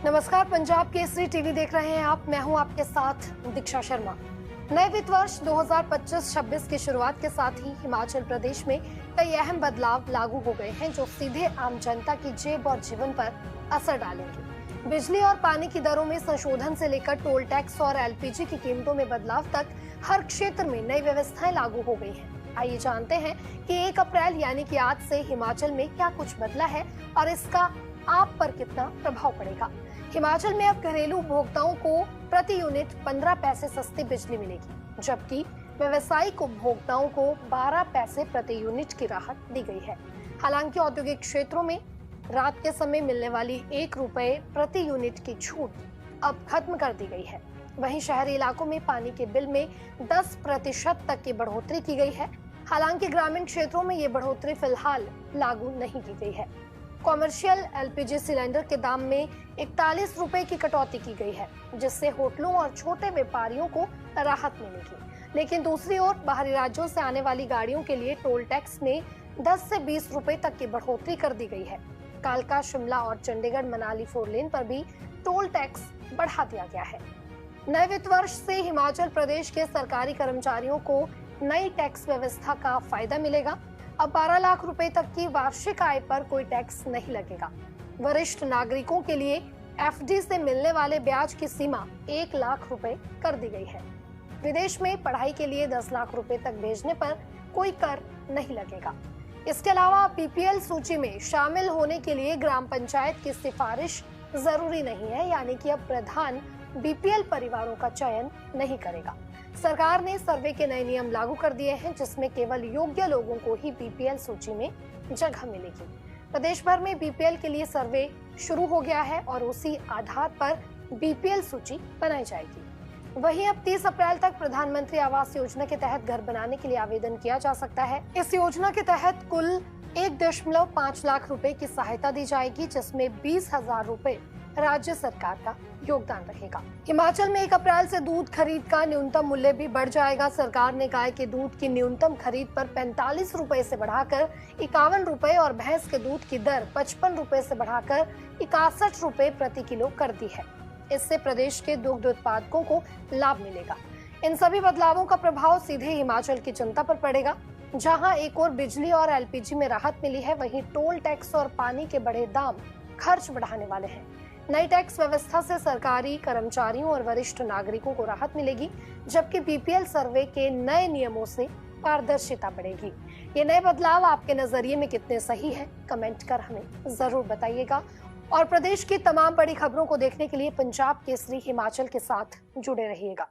नमस्कार, पंजाब केसरी टीवी देख रहे हैं आप। मैं हूं आपके साथ दीक्षा शर्मा। नए वित्त वर्ष 2025-26 की शुरुआत के साथ ही हिमाचल प्रदेश में कई अहम बदलाव लागू हो गए हैं जो सीधे आम जनता की जेब और जीवन पर असर डालेंगे। बिजली और पानी की दरों में संशोधन से लेकर टोल टैक्स और एलपीजी की कीमतों में बदलाव तक हर क्षेत्र में नई व्यवस्थाएं लागू हो गई हैं। आइए जानते हैं कि 1 अप्रैल यानी कि आज से हिमाचल में क्या कुछ बदला है और इसका आप पर कितना प्रभाव पड़ेगा। हिमाचल में अब घरेलू उपभोक्ताओं को प्रति यूनिट 15 पैसे सस्ती बिजली मिलेगी, जबकि व्यावसायिक उपभोक्ताओं को 12 पैसे प्रति यूनिट की राहत दी गई है। हालांकि औद्योगिक क्षेत्रों में रात के समय मिलने वाली 1 रुपए प्रति यूनिट की छूट अब खत्म कर दी गई है। वहीं शहरी इलाकों में पानी के बिल में 10% तक की बढ़ोतरी की गई है। हालांकि ग्रामीण क्षेत्रों में ये बढ़ोतरी फिलहाल लागू नहीं की गई है। कॉमर्शियल एलपीजी सिलेंडर के दाम में 41 रुपए की कटौती की गई है, जिससे होटलों और छोटे व्यापारियों को राहत मिलेगी। लेकिन दूसरी ओर बाहरी राज्यों से आने वाली गाड़ियों के लिए टोल टैक्स में 10 से 20 रुपए तक की बढ़ोतरी कर दी गई है। कालका, शिमला और चंडीगढ़ मनाली 4 लेन पर भी टोल टैक्स बढ़ा दिया गया है। नए वित्त वर्ष से हिमाचल प्रदेश के सरकारी कर्मचारियों को नई टैक्स व्यवस्था का फायदा मिलेगा। अब 12 लाख रुपए तक की वार्षिक आय पर कोई टैक्स नहीं लगेगा। वरिष्ठ नागरिकों के लिए एफडी से मिलने वाले ब्याज की सीमा 1 लाख रुपए कर दी गई है। विदेश में पढ़ाई के लिए 10 लाख रुपए तक भेजने पर कोई कर नहीं लगेगा। इसके अलावा बीपीएल सूची में शामिल होने के लिए ग्राम पंचायत की सिफारिश जरूरी नहीं है, यानी कि अब प्रधान बीपीएल परिवारों का चयन नहीं करेगा। सरकार ने सर्वे के नए नियम लागू कर दिए हैं, जिसमें केवल योग्य लोगों को ही बीपीएल सूची में जगह मिलेगी। प्रदेश भर में बीपीएल के लिए सर्वे शुरू हो गया है और उसी आधार पर बीपीएल सूची बनाई जाएगी। वहीं अब 30 अप्रैल तक प्रधानमंत्री आवास योजना के तहत घर बनाने के लिए आवेदन किया जा सकता है। इस योजना के तहत कुल 1.5 लाख रुपए की सहायता दी जाएगी, जिसमें 20,000 रुपए राज्य सरकार का योगदान रहेगा। हिमाचल में 1 अप्रैल से दूध खरीद का न्यूनतम मूल्य भी बढ़ जाएगा। सरकार ने गाय के दूध की न्यूनतम खरीद पर 45 रुपए से बढ़ाकर 51 रुपए और भैंस के दूध की दर 55 रुपए से बढ़ाकर 61 रुपए प्रति किलो कर दी है। इससे प्रदेश के दुग्ध उत्पादकों को लाभ मिलेगा। इन सभी बदलावों का प्रभाव सीधे हिमाचल की जनता पर पड़ेगा। जहां एक और बिजली और एलपीजी में राहत मिली है, वहीं टोल टैक्स और पानी के बढ़े दाम खर्च बढ़ाने वाले हैं। नई टैक्स व्यवस्था से सरकारी कर्मचारियों और वरिष्ठ नागरिकों को राहत मिलेगी, जबकि बीपीएल सर्वे के नए नियमों से पारदर्शिता बढ़ेगी। ये नए बदलाव आपके नजरिए में कितने सही हैं, कमेंट कर हमें जरूर बताइएगा। और प्रदेश की तमाम बड़ी खबरों को देखने के लिए पंजाब केसरी हिमाचल के साथ जुड़े रहिएगा।